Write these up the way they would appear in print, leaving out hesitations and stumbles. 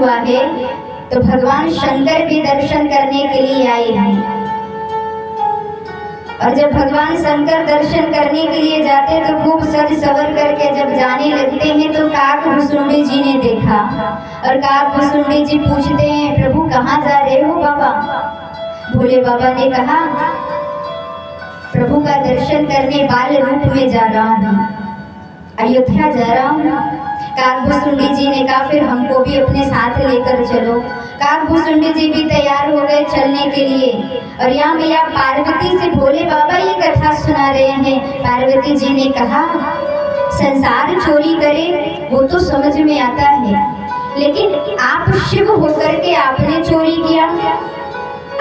हुआ है तो भगवान शंकर भी दर्शन करने के लिए आए हैं। और जब भगवान शंकर दर्शन करने के लिए जाते तो खूब सज सवर करके जब जाने लगते हैं तो काकभुसुंडी जी ने देखा और काकभुसुंडी जी पूछते हैं, प्रभु कहाँ जा रहे हो बाबा? भोले बाबा ने कहा, प्रभु का दर्शन करने बाल रूप में जा रहा हूँ, अयोध्या जा रहा हूँ। काकभुसुंडी जी ने कहा, फिर हमको भी अपने साथ लेकर चलो। काकभुसुंडी जी भी तैयार हो गए चलने के लिए। और यहाँ मैया पार्वती से भोले बाबा ये कथा सुना रहे हैं। पार्वती जी ने कहा, संसार चोरी करे वो तो समझ में आता है, लेकिन आप शिव होकर के आपने चोरी किया।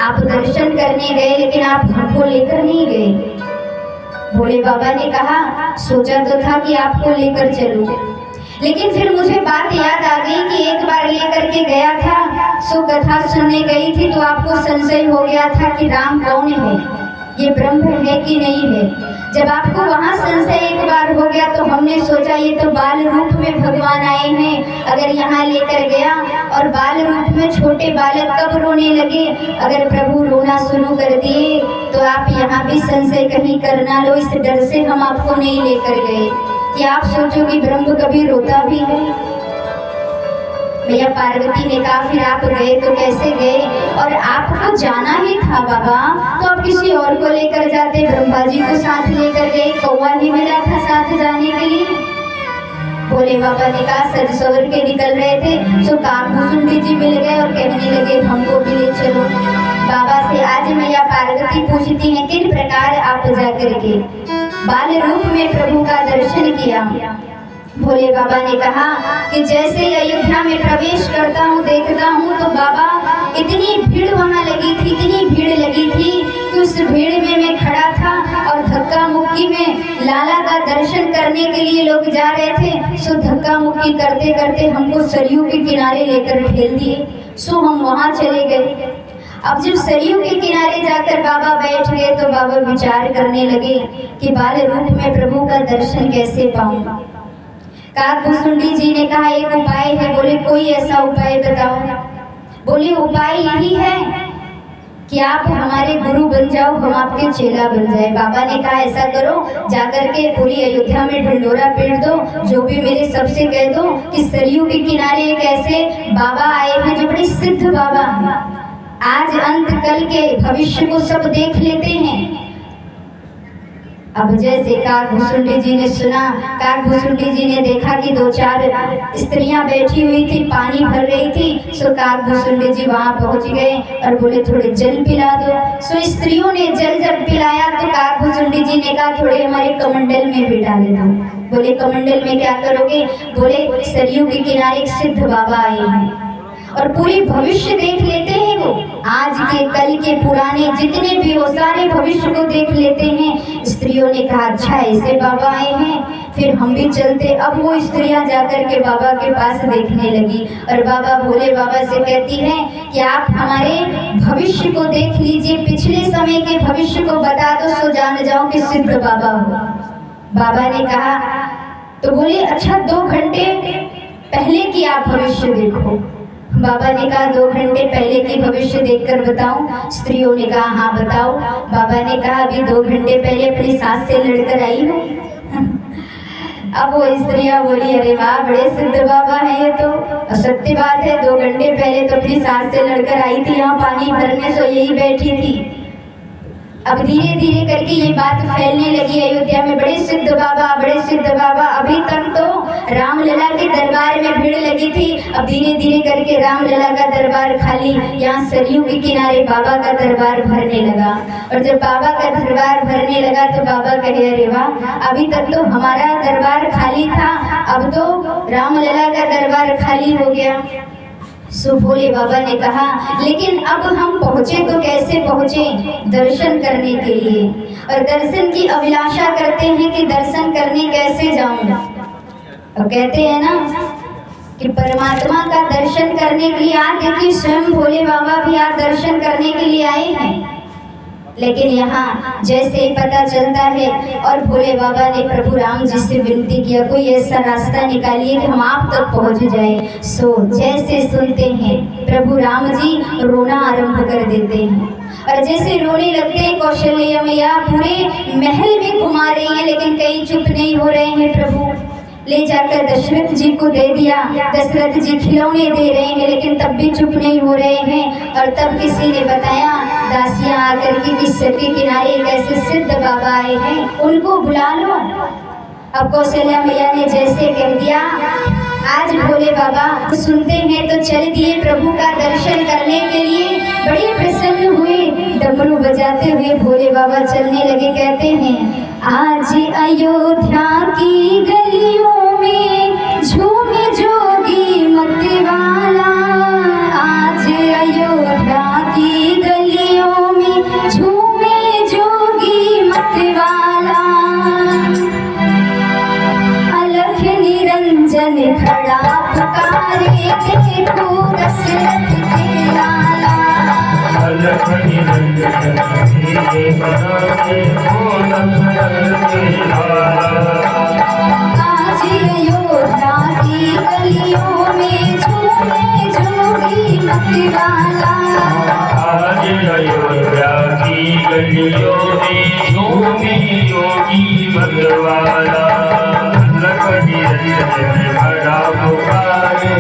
आप दर्शन करने गए लेकिन आप हमको लेकर नहीं गए। भोले बाबा ने कहा, सोचा तो था कि आपको लेकर चलूं, लेकिन फिर मुझे बात याद आ गई कि एक बार लेकर के गया था, सो कथा सुनने गई थी तो आपको संशय हो गया था कि राम कौन है, ये ब्रह्म है कि नहीं है। जब आपको वहाँ संशय एक बार हो गया तो हमने सोचा ये तो बाल रूप में भगवान आए हैं, अगर यहाँ लेकर गया और बाल रूप में छोटे बालक कब रोने लगे, अगर प्रभु रोना शुरू कर दिए तो आप यहाँ भी संशय कहीं कर ना लो, इस डर से हम आपको नहीं लेकर गए कि आप सोचो कि ब्रह्म कभी रोता भी है। मैया पार्वती ने कहा, फिर आप गए तो कैसे गए? और आपको जाना ही था बाबा तो आप किसी और को लेकर जाते, ब्रह्मा जी को साथ लेकर गए, कौवा ही मिला था साथ जाने के लिए। भोले बाबा ने कहा, सज सवर के निकल रहे थे तो काकभुसुंडी जी मिल गए और कहने लगे हमको भी ले चलो। बाबा से आज मैया पार्वती पूछती हैं, किन प्रकार आप जाकर के बाल रूप में प्रभु का दर्शन किया? भोले बाबा ने कहा कि जैसे अयोध्या में प्रवेश करता हूँ देखता हूँ तो बाबा इतनी भीड़ वहाँ लगी थी, इतनी भीड़ लगी थी कि उस भीड़ में मैं खड़ा था और धक्का मुक्की में लाला का दर्शन करने के लिए लोग जा रहे थे। सो धक्का मुक्की करते करते हमको सरयू के किनारे लेकर ठेल दिए, सो हम वहाँ चले गए। अब जब सरयू के किनारे जाकर बाबा बैठ गए तो बाबा विचार करने लगे कि बाल रूप में प्रभु का दर्शन कैसे पाऊँ। काकभुसुंडी जी ने कहा, एक उपाय है। बोले कोई ऐसा उपाय बताओ। बोले उपाय यही है कि आप हमारे गुरु बन जाओ, हम आपके चेला बन जाए। बाबा ने कहा, ऐसा करो, जाकर के पूरी अयोध्या में ढंडोरा पीट दो, जो भी मेरे सबसे कह दो कि सरयू के किनारे एक ऐसे बाबा आए हैं जो बड़े सिद्ध बाबा हैं, आज अंत कल के भविष्य को सब देख लेते हैं। अब जैसे काकभुसुंडी जी ने सुना, काकभुसुंडी जी ने देखा कि दो चार स्त्रियां बैठी हुई थी, पानी भर रही थी। सो काकभुसुंडी जी वहां पहुंच गए और बोले थोड़े जल पिला दो। सो स्त्रियों ने जल जब पिलाया तो काकभुसुंडी जी ने कहा, थोड़े हमारे कमंडल में भी डाल दो। बोले कमंडल में क्या करोगे? बोले सरयू के किनारे एक सिद्ध बाबा आए हैं और पूरी भविष्य देख लेते हैं, वो आज के कल के पुराने जितने भी वो सारे भविष्य को देख लेते हैं। स्त्रियों ने कहा, अच्छा ऐसे बाबा आए हैं, फिर हम भी चलते। अब वो स्त्रियां जाकर के बाबा के पास देखने लगी और बाबा भोले बाबा से कहती हैं कि आप हमारे भविष्य को देख लीजिए, पिछले समय के भविष्य को बता दो, सो जान जाओ कि सिद्ध बाबा हो। बाबा ने कहा, तो बोले अच्छा 2 घंटे पहले की आप भविष्य देखो। बाबा ने कहा, 2 घंटे पहले की भविष्य देखकर बताऊं? स्त्रियों ने कहा, हाँ बताओ। बाबा ने कहा, अभी 2 घंटे पहले अपनी सास से लड़कर आई हूँ। अब वो स्त्रियां बोली, अरे वाह, बड़े सिद्ध बाबा है ये तो। सत्य बात है, 2 घंटे पहले तो अपनी सास से लड़कर आई थी, यहाँ पानी भरने, सो यही बैठी थी। अब धीरे धीरे करके ये बात फैलने लगी अयोध्या में, बड़े सिद्ध बाबा, बड़े सिद्ध बाबा। अभी तक तो रामलला के दरबार में भीड़ लगी थी, अब धीरे धीरे करके रामलला का दरबार खाली, यहाँ सरयू के किनारे बाबा का दरबार भरने लगा। और जब बाबा का दरबार भरने लगा तो बाबा कहे, अरे वाह, अभी तक तो हमारा दरबार खाली था, अब तो रामलला का दरबार खाली हो गया। सो भोले बाबा ने कहा, लेकिन अब हम पहुँचे तो कैसे पहुँचे? दर्शन करने के लिए, और दर्शन की अभिलाषा करते हैं कि दर्शन करने कैसे जाऊं। और कहते हैं ना कि परमात्मा का दर्शन करने के लिए, आज देखिए स्वयं भोले बाबा भी आज दर्शन करने के लिए आए हैं, लेकिन यहाँ जैसे ही पता चलता है और भोले बाबा ने प्रभु राम जी से विनती किया कोई ऐसा रास्ता निकालिए कि हम आप तक पहुँच जाए। सो जैसे सुनते हैं प्रभु राम जी रोना आरंभ कर देते हैं और जैसे रोने लगते हैं कौशल्या मैया पूरे महल में घुमा रही हैं लेकिन कहीं चुप नहीं हो रहे हैं। प्रभु ले जाकर दशरथ जी को दे दिया, दशरथ जी खिलौने दे रहे हैं लेकिन तब भी चुप नहीं हो रहे हैं। और तब किसी ने बताया दासियां आकर के कि सर के किनारे एक ऐसे सिद्ध बाबा आए हैं, उनको बुला लो। अब कौशल्या मैया ने जैसे कह दिया, आज भोले बाबा सुनते हैं तो चल दिए प्रभु का दर्शन करने के लिए। बड़े प्रसन्न हुए, डमरू बजाते हुए भोले बाबा चलने लगे। कहते हैं आज अयोध्या की गलियों में झूमे जोगी मतवाला, आज अयोध्या की गलियों में झूमे जोगी मतवाला, अलख निरंजन खड़ा पुकारे देखो दशरथ के लाला, अलख निरंजन आज अयोध्या की गलियों में झूमे जोगी मतवाला, आज अयोध्या की गलियों में झूमे जोगी मतवाला, अलख निरंजन खड़ा पुकारे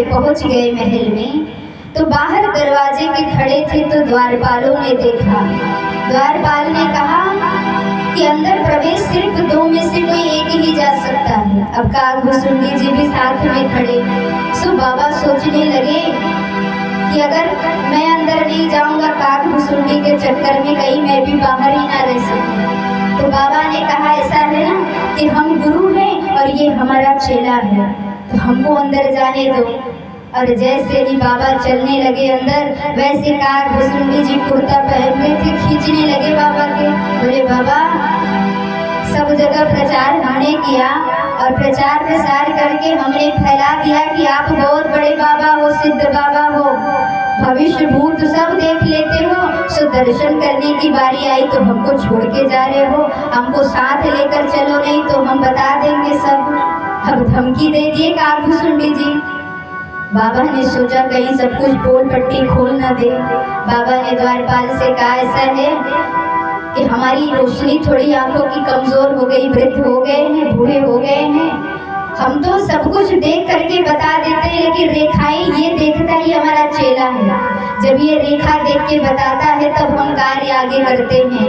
पहुंच गए महल में तो बाहर दरवाजे के खड़े थे तो द्वारपालों ने देखा। द्वारपाल ने कहा कि अंदर प्रवेश सिर्फ दो में से कोई एक ही जा सकता है। अब काकभुसुंडी जी भी साथ में खड़े। सो बाबा सोचने लगे कि अगर मैं अंदर नहीं जाऊंगा काकभुसुंडी के चक्कर में कहीं मैं भी बाहर ही ना रह सकूं। तो बाबा ने कहा ऐसा है ना कि हम गुरु हैं और ये हमारा चेला है तो हमको अंदर जाने दो। और जैसे ही बाबा चलने लगे अंदर वैसे काकभुसुंडी जी कुर्ता पहन के थे, खींचने लगे बाबा के। बोले बाबा सब जगह प्रचार हमने किया और प्रचार प्रसार करके हमने फैला दिया कि आप बहुत बड़े बाबा हो, सिद्ध बाबा हो, भविष्य भूत सब देख लेते हो। सो दर्शन करने की बारी आई तो हमको छोड़ के जा रहे हो, हमको साथ लेकर चलो नहीं तो हम बता देंगे सब। अब धमकी दे दिए काकभुसुंडी जी। बाबा ने सोचा कहीं सब कुछ पोल पट्टी खोल न दे। बाबा ने द्वारपाल से कहा ऐसा है कि हमारी रोशनी थोड़ी आंखों की कमजोर हो गई, वृद्ध हो गए हैं, बूढ़े हो गए हैं, हम तो सब कुछ देख करके बता देते हैं लेकिन रेखाएं ये देखता ही हमारा चेला है। जब ये रेखा देख के बताता है तब हम कार्य आगे करते हैं।